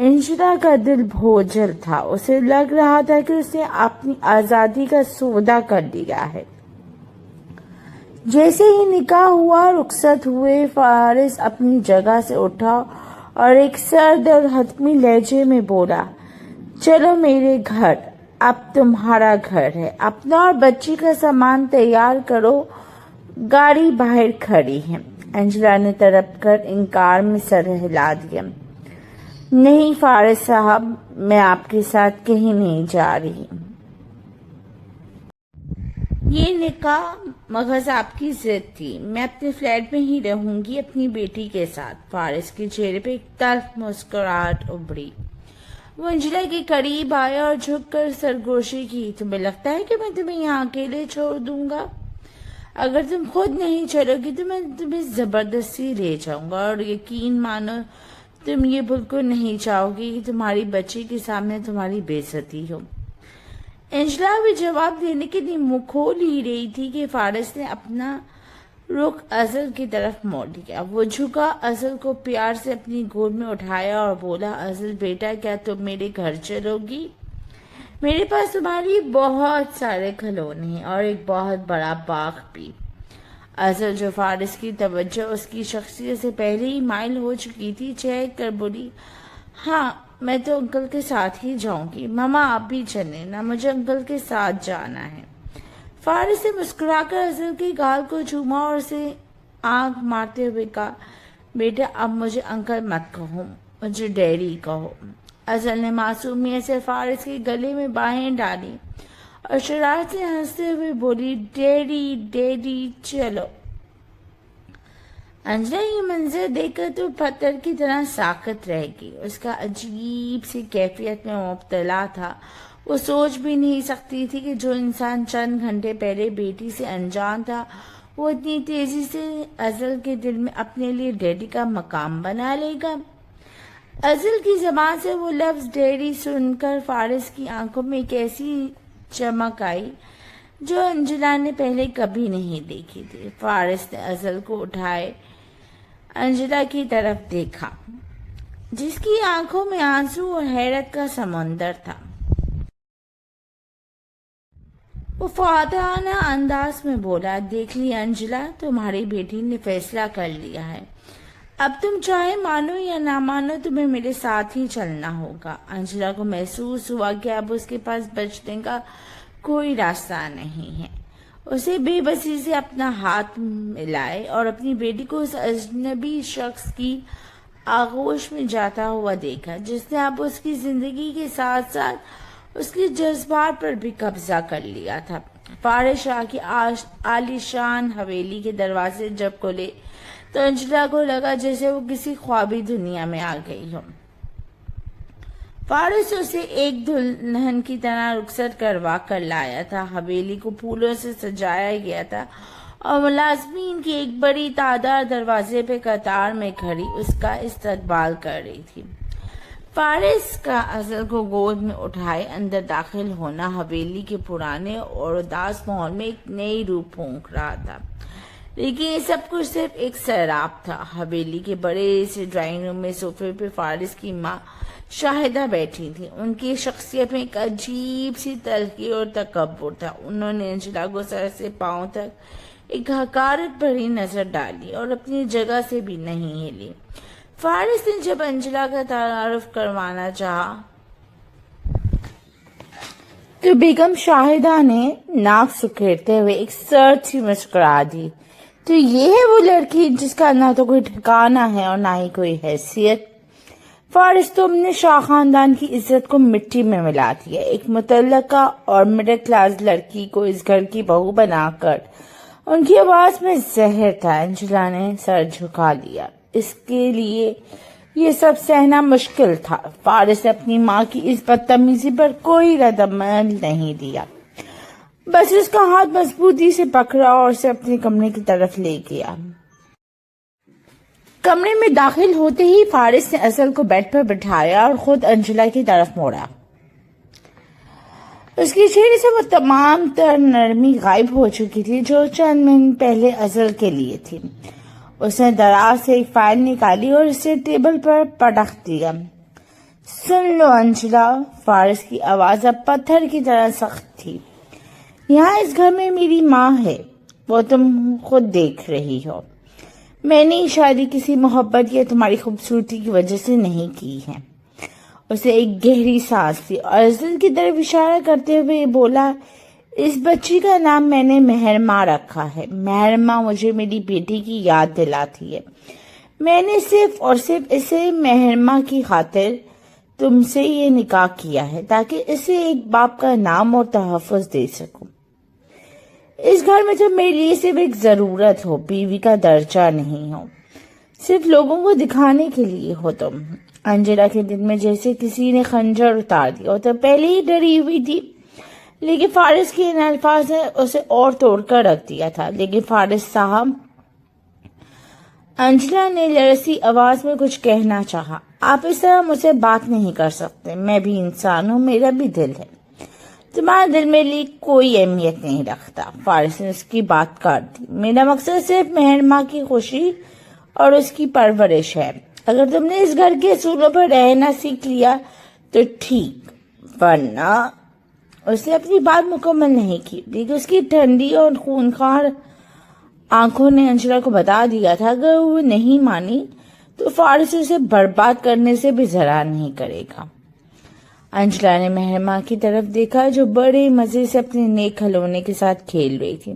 انجلا کا دل بوجھل تھا، اسے لگ رہا تھا کہ اس نے اپنی آزادی کا سودا کر لیا ہے۔ جیسے ہی نکاح ہوا، رخصت ہوئے، فارس اپنی جگہ سے اٹھا اور ایک سرد اور حتمی لہجے میں بولا، چلو میرے گھر، اب تمہارا گھر ہے، اپنا اور بچی کا سامان تیار کرو، گاڑی باہر کھڑی ہے۔ انجلا نے تڑپ کر انکار میں سر ہلا دیا۔ نہیں فارس صاحب، میں آپ کے ساتھ کہیں نہیں جا رہی۔ یہ نکاح محض آپ کی ضد تھی، میں اپنے فلیٹ میں ہی رہوں گی اپنی بیٹی کے ساتھ۔ فارس کے چہرے پہ ایک تلخ مسکراہٹ ابھری۔ وہ انجلا کے قریب آیا اور جھک کر سرگوشی کی، تمہیں لگتا ہے کہ میں تمہیں یہاں اکیلے چھوڑ دوں گا؟ اگر تم خود نہیں چلو گی تو میں تمہیں زبردستی لے جاؤں گا، اور یقین مانو تم یہ بالکل نہیں چاہو گی کہ تمہاری بچی کے سامنے تمہاری بے عزتی ہو۔ انجلا بھی جواب دینے کے لیے منہ کھول ہی رہی تھی کہ فارس نے اپنا رخ ازل کی طرف موڑ لیا۔ وہ جھکا، ازل کو پیار سے اپنی گود میں اٹھایا اور بولا، ازل بیٹا، کیا تم میرے گھر چلو گی؟ میرے پاس تمہاری بہت سارے کھلونے ہیں اور ایک بہت بڑا باغ بھی۔ ازل، جو فارس کی توجہ اس کی شخصیت سے پہلے ہی مائل ہو چکی تھی، چہک کر بولی، ہاں میں تو انکل کے ساتھ ہی جاؤں گی۔ ماما آپ بھی چلیں نا، مجھے انکل کے ساتھ جانا ہے۔ فارس نے مسکرا کر ازل کے گال کو چوما اور اسے آنکھ مارتے ہوئے کہا، بیٹا اب مجھے انکل مت کہو، مجھے ڈیڈی کہو۔ ازل نے معصومیت سے فارس کے گلے میں باہیں ڈالی اور شرارت سے ہنستے ہوئے بولی، ڈیڈی ڈیڈی چلو۔ انجلا یہ منظر دیکھ کر تو پتھر کی طرح ساکت رہ گئی۔ اس کا عجیب سی کیفیت میں مبتلا تھا۔ وہ سوچ بھی نہیں سکتی تھی کہ جو انسان چند گھنٹے پہلے بیٹی سے انجان تھا، وہ اتنی تیزی سے ازل کے دل میں اپنے لیے ڈیڈی کا مقام بنا لے گا۔ ازل کی زبان سے وہ لفظ ڈیڈی سن کر فارس کی آنکھوں میں ایک ایسی چمک آئی جو انجلا نے پہلے کبھی نہیں دیکھی تھی۔ فارس نے ازل کو اٹھائے انجلا کی طرف دیکھا جس کی آنکھوں میں آنسو اور حیرت کا سمندر تھا۔ وہ فاتحانہ انداز میں بولا، دیکھ لی انجلا، تمہاری بیٹی نے فیصلہ کر لیا ہے، اب تم چاہے مانو یا نہ مانو تمہیں میرے ساتھ ہی چلنا ہوگا۔ انجلا کو محسوس ہوا کہ اب اس کے پاس بچنے کا کوئی راستہ نہیں ہے۔ اسے بے بسی سے اپنا ہاتھ ملائے اور اپنی بیٹی کو اس اجنبی شخص کی آغوش میں جاتا ہوا دیکھا جس نے اب اس کی زندگی کے ساتھ ساتھ اس کے جذبات پر بھی قبضہ کر لیا تھا۔ فارس شاہ کی عالیشان حویلی کے دروازے جب کھلے تو انجلا کو لگا جیسے وہ کسی خوابی دنیا میں آ گئی ہو۔ فارس اسے ایک دلہن کی طرح رخصت کروا کر لایا تھا۔ حویلی کو پھولوں سے سجایا گیا تھا اور ملازمین کی ایک بڑی تعداد دروازے پہ قطار میں کھڑی اس کا استقبال کر رہی تھی۔ فارس کا اصل کو گود میں اٹھائے اندر داخل ہونا حویلی کے پرانے اور اداس ماحول میں ایک نئی روح پھونک رہا تھا، لیکن یہ سب کچھ صرف ایک سیراب تھا۔ حویلی کے بڑے سے ڈرائنگ روم میں صوفے پہ فارس کی ماں شاہدہ بیٹھی تھی۔ ان کی شخصیت میں ایک عجیب سی تلخی اور تکبر تھا۔ انہوں نے انجلا کو سر سے پاؤں تک ایک حقارت بھری نظر ڈالی اور اپنی جگہ سے بھی نہیں ہلی۔ فارس نے جب انجلا کا تعارف کروانا چاہا تو بیگم شاہدہ نے ناک سکیڑتے ہوئے ایک سرد سی مسکرا دی، تو یہ ہے وہ لڑکی جس کا نہ تو کوئی ٹھکانہ ہے اور نہ ہی کوئی حیثیت۔ فارس، تم نے شاہ خاندان کی عزت کو مٹی میں ملا دیا۔ ایک متعلقہ اور مڈل کلاس لڑکی کو اس گھر کی بہو بنا کر۔ ان کی آواز میں زہر تھا۔ انجلا نے سر جھکا لیا۔ اس کے لیے یہ سب سہنا مشکل تھا۔ فارس نے اپنی ماں کی اس بدتمیزی پر کوئی رد عمل نہیں دیا، بس اس کا ہاتھ مضبوطی سے پکڑا اور اسے اپنے کمرے کی طرف لے گیا۔ کمرے میں داخل ہوتے ہی فارس نے اصل کو بیڈ پر بٹھایا اور خود انجلا کی طرف موڑا۔ اس کے چہرے سے وہ تمام تر نرمی غائب ہو چکی تھی جو چند منٹ پہلے اصل کے لیے تھی۔ اس نے دراز سے ایک فائل نکالی اور اسے ٹیبل پر پٹخ دیا۔ سن لو انجلا، فارس کی آواز اب پتھر کی طرح سخت تھی، یہاں اس گھر میں میری ماں ہے، وہ تم خود دیکھ رہی ہو۔ میں نے شادی کسی محبت یا تمہاری خوبصورتی کی وجہ سے نہیں کی ہے۔ اسے ایک گہری سانس لی اور اصل کی طرف اشارہ کرتے ہوئے بولا، اس بچی کا نام میں نے مہرماں رکھا ہے۔ مہرماں مجھے میری بیٹی کی یاد دلاتی ہے۔ میں نے صرف اور صرف اسے مہرماں کی خاطر تم سے یہ نکاح کیا ہے تاکہ اسے ایک باپ کا نام اور تحفظ دے سکوں۔ اس گھر میں تو میرے لیے صرف ایک ضرورت ہو، بیوی کا درجہ نہیں ہو، صرف لوگوں کو دکھانے کے لیے ہو تم۔ انجلا کے دل میں جیسے کسی نے خنجر اتار دیا، تو پہلے ہی ڈری ہوئی تھی، لیکن فارس کے ان الفاظ نے اسے اور توڑ کر رکھ دیا تھا۔ لیکن فارس صاحب، انجلا نے لرزتی آواز میں کچھ کہنا چاہا، آپ اس طرح مجھ سے بات نہیں کر سکتے، میں بھی انسان ہوں، میرا بھی دل ہے، تمہارا دل میرے لیے کوئی اہمیت نہیں رکھتا۔ فارس نے اس کی بات کاٹ دی، میرا مقصد صرف مہرماں کی خوشی اور اس کی پرورش ہے۔ اگر تم نے اس گھر کے اصولوں پر رہنا سیکھ لیا تو ٹھیک، ورنہ۔ اس نے اپنی بات مکمل نہیں کی، لیکن اس کی ٹھنڈی اور خونخوار آنکھوں نے انجلا کو بتا دیا تھا اگر وہ نہیں مانی تو فارس اسے برباد کرنے سے بھی ذرا نہیں کرے گا۔ انجلا نے مہرماں کی طرف دیکھا جو بڑے مزے سے اپنے نیک کھلونے کے ساتھ کھیل رہی تھی۔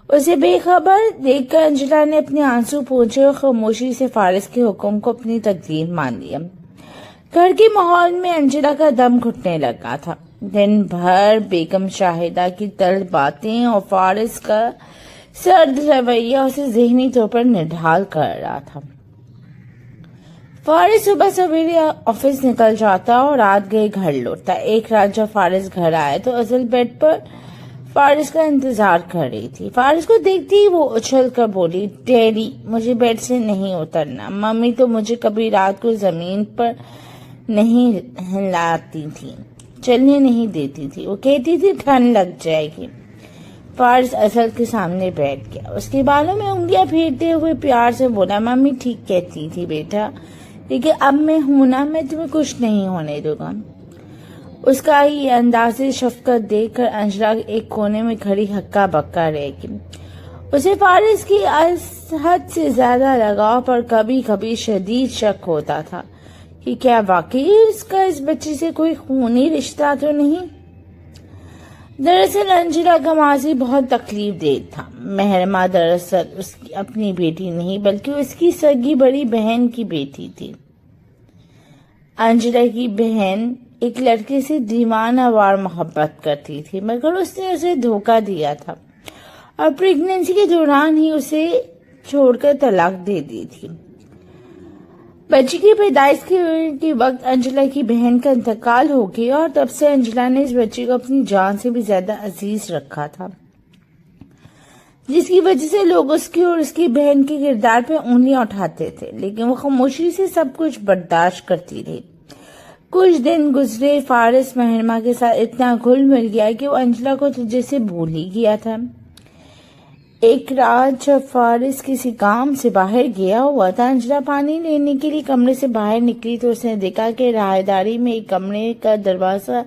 اسے بے خبر دیکھ کر انجلا نے اپنے آنسو پوچھے اور خاموشی سے فارس کے حکم کو اپنی تقدیر مان لیا۔ گھر کے ماحول میں انجلا کا دم گھٹنے لگا تھا۔ دن بھر بیگم شاہدہ کی تلخ باتیں اور فارس کا سرد رویہ اسے ذہنی طور پر نڈھال کر رہا تھا۔ فارس صبح سویرے آفس نکل جاتا اور رات گئے گھر لوٹتا۔ ایک رات جب فارس گھر آیا تو اصل بیڈ پر فارس کا انتظار کر رہی تھی۔ فارس کو دیکھتی ہی وہ اچھل کر بولی، ڈیڈی مجھے بیڈ سے نہیں اترنا، ممی تو مجھے کبھی رات کو زمین پر نہیں ہلاتی تھی، چلنے نہیں دیتی تھی، وہ کہتی تھی ٹھنڈ لگ جائے گی۔ فارس اسد کے سامنے بیٹھ گیا. اس کے بالوں میں انگلیاں پھیرتے ہوئے پیار سے بولا, ممی ٹھیک کہتی تھی بیٹا, لیکن اب میں ہوں نا, میں تمہیں کچھ نہیں ہونے دوں گا. اس کا یہ انداز شفقت دیکھ کر انجلا ایک کونے میں کھڑی ہکا بکا رہ گئی. اسے فارس کی حد سے زیادہ لگاؤ پر کبھی کبھی شدید شک ہوتا تھا کہ کیا واقعی اس کا اس بچے سے کوئی خونی رشتہ تو نہیں. دراصل انجلا کا ماضی بہت تکلیف دہ تھا. مہرما دراصل اس کی اپنی بیٹی نہیں بلکہ اس کی سگی بڑی بہن کی بیٹی تھی. انجلا کی بہن ایک لڑکے سے دیوانہ وار محبت کرتی تھی, مگر اس نے اسے دھوکہ دیا تھا اور پریگننسی کے دوران ہی اسے چھوڑ کر طلاق دے دی تھی. بچی کی پیدائش کے وقت انجلا کی بہن کا انتقال ہو گیا اور تب سے انجلا نے اس بچے کو اپنی جان سے بھی زیادہ عزیز رکھا تھا, جس کی وجہ سے لوگ اس کی اور اس کی بہن کے کردار پہ انگلیاں اٹھاتے تھے, لیکن وہ خاموشی سے سب کچھ برداشت کرتی رہی. کچھ دن گزرے. فارس مہرما کے ساتھ اتنا گھل مل گیا کہ وہ انجلا کو جیسے بھول ہی گیا تھا. ایک رات جب فارس کسی کام سے باہر گیا ہوا تھا, انجلا پانی لینے کے لیے کمرے سے باہر نکلی تو اس نے دیکھا کہ راہداری میں ایک کمرے کا دروازہ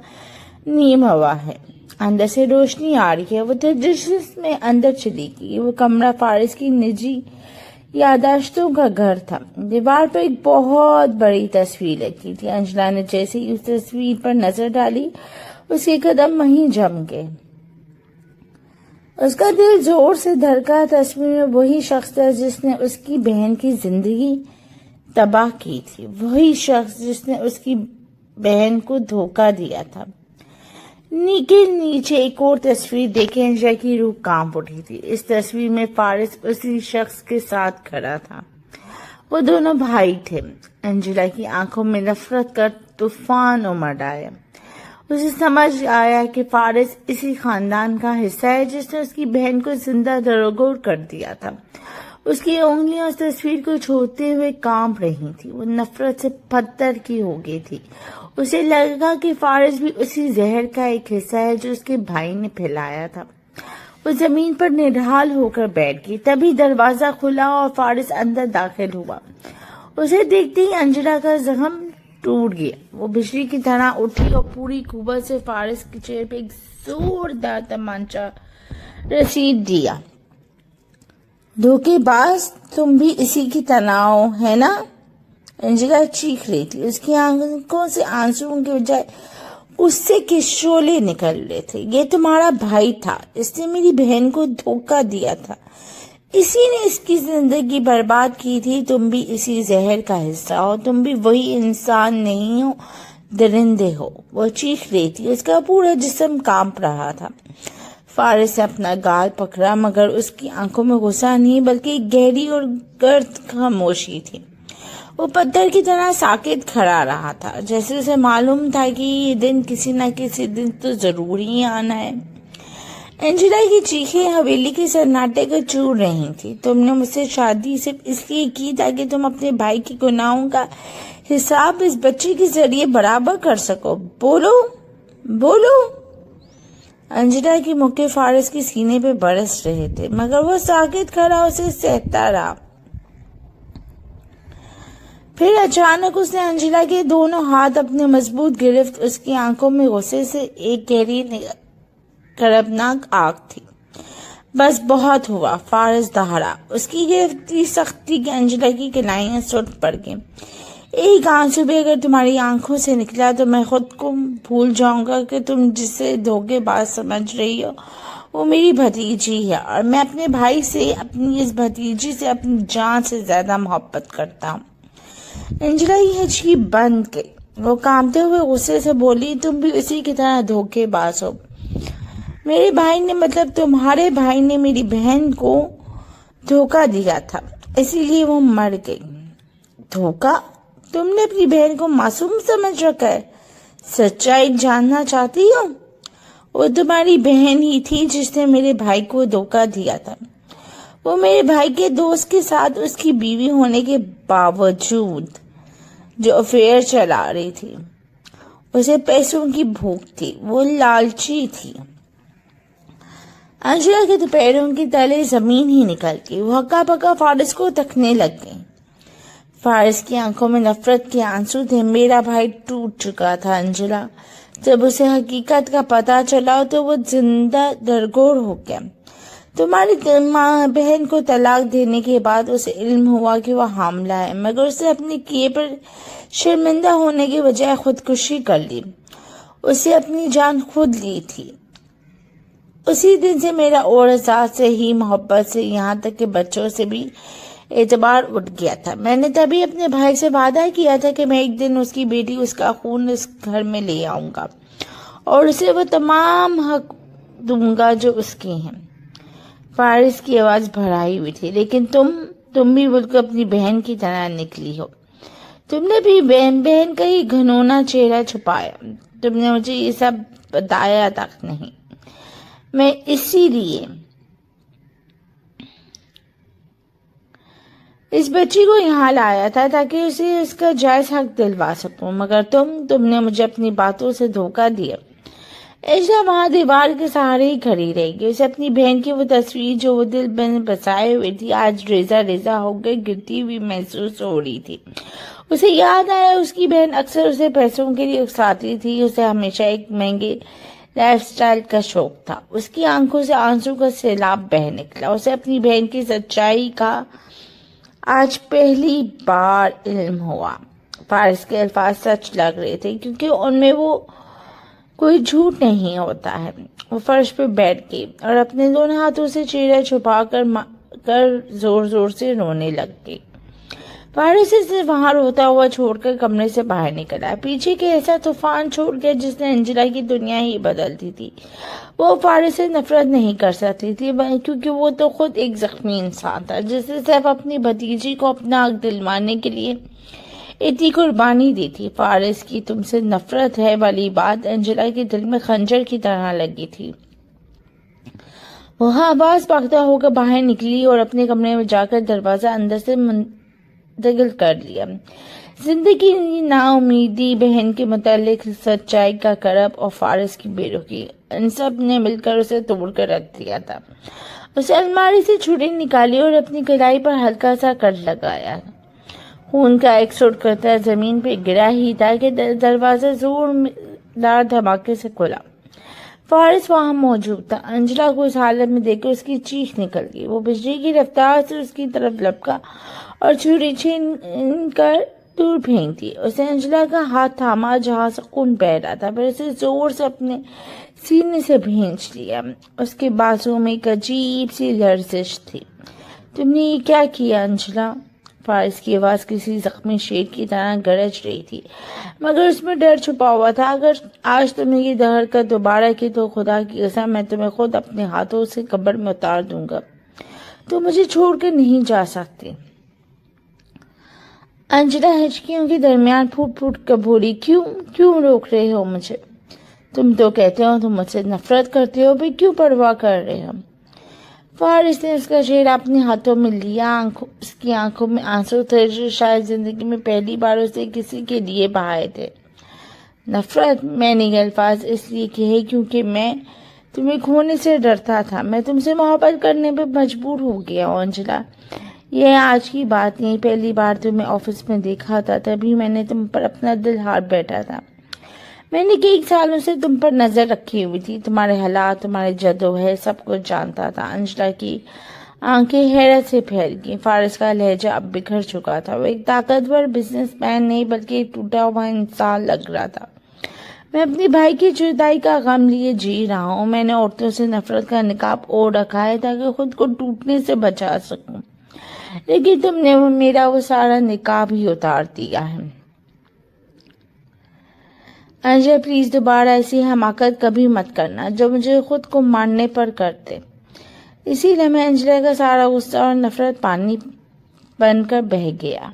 نیم ہوا ہے, اندر سے روشنی آ رہی ہے. وہ تجسس میں اندر چلی گئی. وہ کمرہ فارس کی نجی یاداشتوں کا گھر تھا. دیوار پر ایک بہت بڑی تصویر لگی تھی. انجلا نے جیسے ہی اس تصویر پر نظر ڈالی, اس کے قدم وہیں جم گئے. اس کا دل زور سے دھڑکا. تصویر میں وہی شخص تھا جس نے اس کی بہن کی زندگی تباہ کی تھی, وہی شخص جس نے اس کی بہن کو دھوکہ دیا تھا. نیچے ایک اور تصویر دیکھے انجلا کی روح کانپ اٹھی تھی. اس تصویر میں فارس اسی شخص کے ساتھ کھڑا تھا. وہ دونوں بھائی تھے. انجلا کی آنکھوں میں نفرت کا طوفان امڑ آیا. اسے سمجھ آیا کہ فارس اسی خاندان کا حصہ ہے جس نے اس کی بہن کو زندہ دروگور کر دیا تھا. اس کی انگلیاں اس تصویر کو چھوتے ہوئے کانپ رہی تھی. وہ نفرت سے پتھر کی ہو گئی تھی. اسے لگا کہ فارس بھی اسی زہر کا ایک حصہ ہے جو اس کے بھائی نے پھیلایا تھا. وہ زمین پر نڈھال ہو کر بیٹھ گئی. تبھی دروازہ کھلا اور فارس اندر داخل ہوا. اسے دیکھتے ہی انجلا کا زخم ٹوٹ گیا. وہ بجلی کی طرح اٹھی اور پوری قوت سے فارس کے چہرے پہ ایک زوردار تمانچہ رسید دیا. دھوکے باز, تم بھی اسی کی طرح ہو ہے نا؟ انجلا چیخ رہی تھی. اس کی آنکھوں سے آنسوؤں کے بجائے غصے کے شعلے نکل رہے تھے. یہ تمہارا بھائی تھا, اس نے میری بہن کو دھوکہ دیا تھا, اسی نے اس کی زندگی برباد کی تھی. تم بھی اسی زہر کا حصہ ہو. تم بھی وہی انسان نہیں ہو, درندے ہو. وہ چیخ رہی تھی. اس کا پورا جسم کانپ رہا تھا. فارس نے اپنا گال پکڑا, مگر اس کی آنکھوں میں غصہ نہیں بلکہ ایک گہری اور گرد خاموشی تھی. وہ پتھر کی طرح ساکت کھڑا رہا تھا, جیسے اسے معلوم تھا کہ یہ دن کسی نہ کسی دن تو ضرور ہی آنا ہے. انجلا کی چیخیں حویلی کے سناٹے کو چور رہی تھی. تم نے مجھ سے شادی صرف اس لیے کی تاکہ تم اپنے بھائی کے گناہوں کا حساب اس بچے کے ذریعے برابر کر سکو. بولو بولو. انجلا کی مکے فارس کے سینے پہ برس رہے تھے, مگر وہ ساکت کھڑا اسے سہتا رہا. پھر اچانک اس نے انجلا کے دونوں ہاتھ اپنے مضبوط گرفت. اس کی آنکھوں میں غصے سے ایک گہری کربناک آگ تھی. بس بہت ہوا. فارس دہڑا. اس کی گرفتی سختی کی انجلا کی کلائیاں سٹ پڑ گئیں. ایک آنسو بھی اگر تمہاری آنکھوں سے نکلا تو میں خود کو بھول جاؤں گا کہ تم جسے دھوکے باز سمجھ رہی ہو وہ میری بھتیجی ہے, اور میں اپنے بھائی سے, اپنی اس بھتیجی سے اپنی جان سے زیادہ محبت کرتا ہوں. انجلا یہ عجیب بند کے. وہ کانپتے ہوئے غصے سے بولی, تم بھی اسی کی طرح دھوکے باز ہو. میرے بھائی نے, مطلب تمہارے بھائی نے میری بہن کو دھوکہ دیا تھا, اسی لیے وہ مر گئی. دھوکہ؟ تم نے اپنی بہن کو معصوم سمجھ رکھا ہے. سچائی جاننا چاہتی ہو؟ وہ تمہاری بہن ہی تھی جس نے میرے بھائی کو دھوکہ دیا تھا. وہ میرے بھائی کے دوست کے ساتھ اس کی بیوی ہونے کے باوجود جو افیئر چلا رہی تھی. اسے پیسوں کی بھوک تھی. وہ لالچی تھی. انجلا کے دوپہروں کی تلے زمین ہی نکل گئی. وہ ہکا پکا فارس کو تکنے لگ گئی. فارس کی آنکھوں میں نفرت کے آنسو تھے. میرا بھائی ٹوٹ چکا تھا انجلا. جب اسے حقیقت کا پتہ چلا تو وہ زندہ درگور ہو گیا. تمہاری بہن کو طلاق دینے کے بعد اسے علم ہوا کہ وہ حاملہ ہے، مگر اسے اپنے کیے پر شرمندہ ہونے کی بجائے خودکشی کر لی. اسے اپنی جان خود لی تھی. اسی دن سے میرا اور ذات سے ہی محبت سے یہاں تک کہ بچوں سے بھی اعتبار اٹھ گیا تھا. میں نے تبھی اپنے بھائی سے وعدہ کیا تھا کہ میں ایک دن اس کی بیٹی، اس کا خون اس گھر میں لے آؤں گا اور اسے وہ تمام حق دوں گا جو اس کے ہیں. فارس کی آواز بھرائی ہوئی تھی. لیکن تم بھی بالکل اپنی بہن کی طرح نکلی ہو. تم نے بھی بہن کا ہی گھنونا چہرہ چھپایا. تم نے مجھے یہ سب بتایا تک نہیں. میں اسی لیے اس بچی کو یہاں لایا تھا تاکہ اسے اس کا جائز حق دلوا سکوں، مگر تم نے مجھے اپنی باتوں سے دھوکہ دیا. ایشا وہاں دیوار کے سہارے ہی کھڑی رہے گی. اسے اپنی بہن کی وہ تصویر جو وہ دل میں بسائے ہوئی تھی آج ریزہ ریزہ ہو گئی گرتی ہوئی محسوس ہو رہی تھی. اسے یاد آیا اس کی بہن اکثر اسے پیسوں کے لیے اکساتی تھی. اسے ہمیشہ ایک مہنگے لائف سٹائل کا شوق تھا. اس کی آنکھوں سے آنسو کا سیلاب بہہ نکلا. اسے اپنی بہن کی سچائی کا آج پہلی بار علم ہوا. فارس کے الفاظ سچ لگ رہے تھے کیونکہ ان میں وہ کوئی جھوٹ نہیں ہوتا ہے. وہ فرش پہ بیٹھ گئی اور اپنے دونوں ہاتھوں سے چہرہ چھپا کر زور زور سے رونے لگ گئی. فارس سے وہاں روتا ہوا چھوڑ کر کمرے سے باہر نکلا. پیچھے کے ایسا طوفان چھوڑ گیا جس نے انجلا کی دنیا ہی بدل دی تھی. وہ فارس سے نفرت نہیں کر سکتی تھی کیونکہ وہ تو خود ایک زخمی انسان تھا جس نے صرف اپنی بھتیجی کو اپنا حق دلوانے کے لیے اتنی قربانی دی تھی. فارس کی تم سے نفرت ہے والی بات انجلا کے دل میں خنجر کی طرح لگی تھی. وہ آواز پاکتا ہو کر باہر نکلی اور اپنے کمرے میں جا کر دروازہ اندر سے منتقل کر لیا. زندگی کی نا امیدی، بہن کے متعلق سچائی کا کرب اور فارس کی بے رخی، ان سب نے مل کر اسے توڑ کر رکھ دیا تھا. اسے الماری سے چھری نکالی اور اپنی کلائی پر ہلکا سا کٹ لگایا. خون کا ایک سٹ کرتا زمین پہ گرا ہی تھا کہ دروازہ زوردار دھماکے سے کھلا. فارس وہاں موجود تھا. انجلا کو اس حالت میں دیکھ کر اس کی چیخ نکل گئی. وہ بجلی کی رفتار سے اس کی طرف لپکا اور چھری چھین کر دور پھینک دی. اسے انجلا کا ہاتھ تھاما جہاں سے خون بہہ رہا تھا، پھر اسے زور سے اپنے سینے سے بھینچ لیا. اس کے بازو میں ایک عجیب سی لرزش تھی. تم نے یہ کیا کیا انجلا؟ فارس کی آواز کسی زخمی شیر کی طرح گرج رہی تھی مگر اس میں ڈر چھپا ہوا تھا. اگر آج تم نے یہ حرکت دوبارہ کی تو خدا کی قسم میں تمہیں خود اپنے ہاتھوں سے قبر میں اتار دوں گا. تو مجھے چھوڑ کر نہیں جا سکتی. انجلا ہچکیوں کے درمیان پھوٹ پھوٹ کر بولی، کیوں روک رہے ہو مجھے؟ تم تو کہتے ہو تم مجھ سے نفرت کرتے ہو، بھی کیوں پرواہ کر رہے ہو؟ فارس نے اس کا چہرہ اپنے ہاتھوں میں لیا. اس کی آنکھوں میں آنسو تھے جو شاید زندگی میں پہلی بار اسے کسی کے لیے بہائے تھے. نفرت؟ میں نے یہ الفاظ اس لیے کہے کیونکہ میں تمہیں کھونے سے ڈرتا تھا. میں تم سے محبت کرنے پہ مجبور ہو گیا ہوں انجلا. یہ آج کی بات نہیں، پہلی بار تمہیں آفس میں دیکھا تھا تبھی میں نے تم پر اپنا دل ہار بیٹھا تھا. میں نے کئی سالوں سے تم پر نظر رکھی ہوئی تھی، تمہارے حالات، تمہارے جدوجہد سب کچھ جانتا تھا. انجلا کی آنکھیں حیرت سے پھیل گئیں. فارس کا لہجہ اب بکھر چکا تھا. وہ ایک طاقتور بزنس مین نہیں بلکہ ایک ٹوٹا ہوا انسان لگ رہا تھا. میں اپنے بھائی کی جدائی کا غم لیے جی رہا ہوں. میں نے عورتوں سے نفرت کا نقاب اوڑھ رکھا ہے تاکہ خود کو ٹوٹنے سے بچا سکوں، لیکن تم نے میرا وہ سارا نقاب ہی اتار دیا ہے. انجلا پلیز دوبارہ ایسی حماقت کبھی مت کرنا جو مجھے خود کو مارنے پر کرتے. اسی لمحے انجلا کا سارا غصہ اور نفرت پانی بن کر بہہ گیا.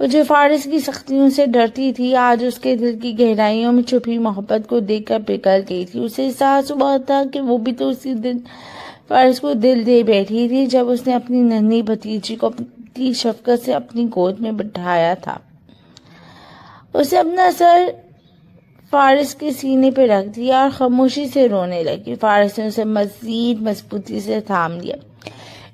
وہ جو فارس کی سختیوں سے ڈرتی تھی آج اس کے دل کی گہرائیوں میں چھپی محبت کو دیکھ کر پگھل گئی تھی. اسے احساس ہوا تھا کہ وہ بھی تو اسی دن فارس کو دل دے بیٹھی تھی جب اس نے اپنی ننھی بھتیجی کو اپنی شفقت سے اپنی گود میں بٹھایا تھا. اسے اپنا سر فارس کے سینے پہ رکھ دیا اور خاموشی سے رونے لگی۔ فارس نے اسے مزید مضبوطی سے تھام لیا۔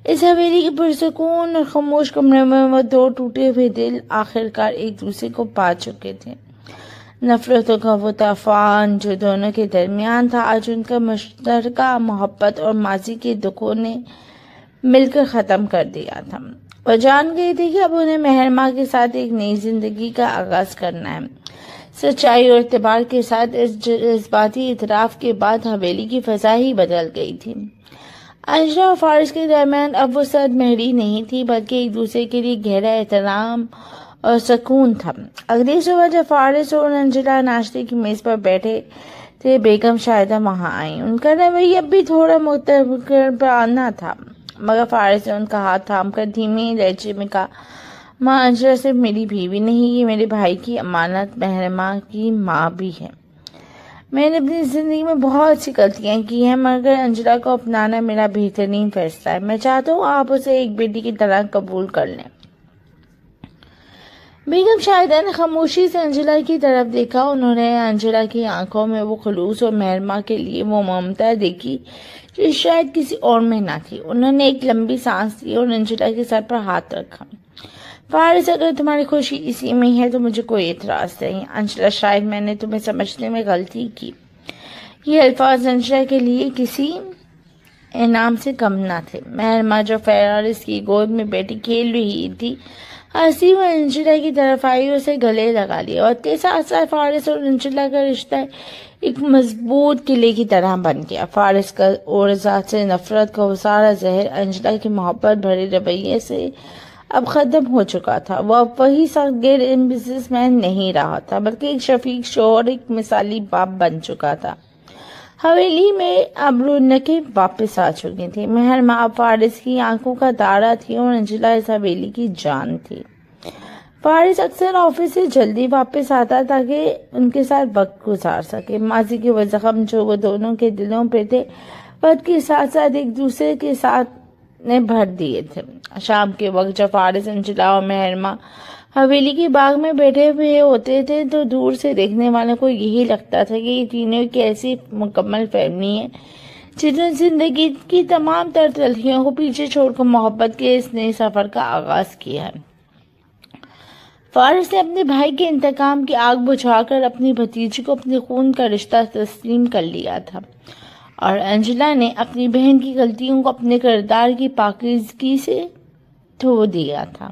اس حویلی کے پرسکون اور خاموش کمرے میں وہ دو ٹوٹے ہوئے دل آخرکار ایک دوسرے کو پا چکے تھے۔ نفرتوں کا وہ طوفان جو دونوں کے درمیان تھا، آج ان کا مشترکہ محبت اور ماضی کے دکھوں نے مل کر ختم کر دیا تھا۔ وہ جان گئی تھی کہ اب انہیں مہرماں کے ساتھ ایک نئی زندگی کا آغاز کرنا ہے۔ سچائی اور اعتبار کے ساتھ اس جذباتی اعتراف کے بعد حویلی کی فضا ہی بدل گئی تھی۔ انجلا اور فارس کے درمیان اب وہ سرد مہری نہیں تھی، بلکہ ایک دوسرے کے لیے گہرا احترام اور سکون تھا۔ اگلی صبح جب فارس اور انجلا ناشتے کی میز پر بیٹھے تھے، بیگم شاہدہ وہاں آئیں۔ ان کا رویہ اب بھی تھوڑا متکبرانہ تھا، مگر فارس نے ان کا ہاتھ تھام کر دھیمی لہجے میں کہا، ماں، انجلا صرف میری بیوی نہیں، یہ میرے بھائی کی امانت، مہرماں کی ماں بھی ہے۔ میں نے اپنی زندگی میں بہت سی غلطیاں کی ہیں، مگر انجلا کو اپنانا میرا بہترین فیصلہ ہے۔ میں چاہتا ہوں آپ اسے ایک بیٹی کی طرح قبول کر لیں۔ بیگم شاہدہ نے خاموشی سے انجلا کی طرف دیکھا۔ انہوں نے انجلا کی آنکھوں میں وہ خلوص اور مہرماں کے لیے وہ ممتا دیکھی جو شاید کسی اور میں نہ تھی۔ انہوں نے ایک لمبی سانس لی اور انجلا کے سر پر ہاتھ رکھا۔ فارس، اگر تمہاری خوشی اسی میں ہے تو مجھے کوئی اعتراض نہیں۔ انجلا، شاید میں نے تمہیں سمجھنے میں غلطی کی۔ یہ الفاظ انجلا کے لیے کسی انعام سے کم نہ تھے۔ مہرماں جو فارس کی گود میں بیٹھی کھیل رہی تھی، ہنسی وہ انجلا کی طرف آئی، اسے گلے لگا لیا۔ اور کے ساتھ ساتھ فارس اور انجلا کا رشتہ ایک مضبوط قلعے کی طرح بن گیا۔ فارس کا اور ذات سے نفرت کا وہ سارا زہر انجلا کے محبت بھرے رویے سے اب ختم ہو چکا تھا۔ وہ اب وہی سخت گیر بزنس مین نہیں رہا تھا، بلکہ ایک شفیق شوہر، ایک مثالی باپ بن چکا تھا۔ حویلی میں اب رونقیں واپس آ چکی تھی۔ مہرماں اب فارس کی آنکھوں کا تارا تھی اور انجلا اس حویلی کی جان تھی۔ فارس اکثر آفس سے جلدی واپس آتا تاکہ ان کے ساتھ وقت گزار سکے۔ ماضی کے وہ زخم جو وہ دونوں کے دلوں پہ تھے، وقت کے ساتھ ساتھ ایک دوسرے کے ساتھ نے بھر دیے تھے۔ شام کے وقت جب فارس، انجلا اور مہرماں حویلی کے باغ میں بیٹھے ہوئے ہوتے تھے تو دور سے دیکھنے والوں کو یہی لگتا تھا کہ یہ تینوں ایک ایسی مکمل فیملی ہے جنہوں نے زندگی کی تمام تر تلخیوں کو پیچھے چھوڑ کر محبت کے اس نئے سفر کا آغاز کیا ہے۔ فارس نے اپنے بھائی کے انتقام کی آگ بجھا کر اپنی بھتیجی کو اپنے خون کا رشتہ تسلیم کر لیا تھا، اور انجلا نے اپنی بہن کی غلطیوں کو اپنے کردار کی پاکیزگی سے دھو دیا تھا۔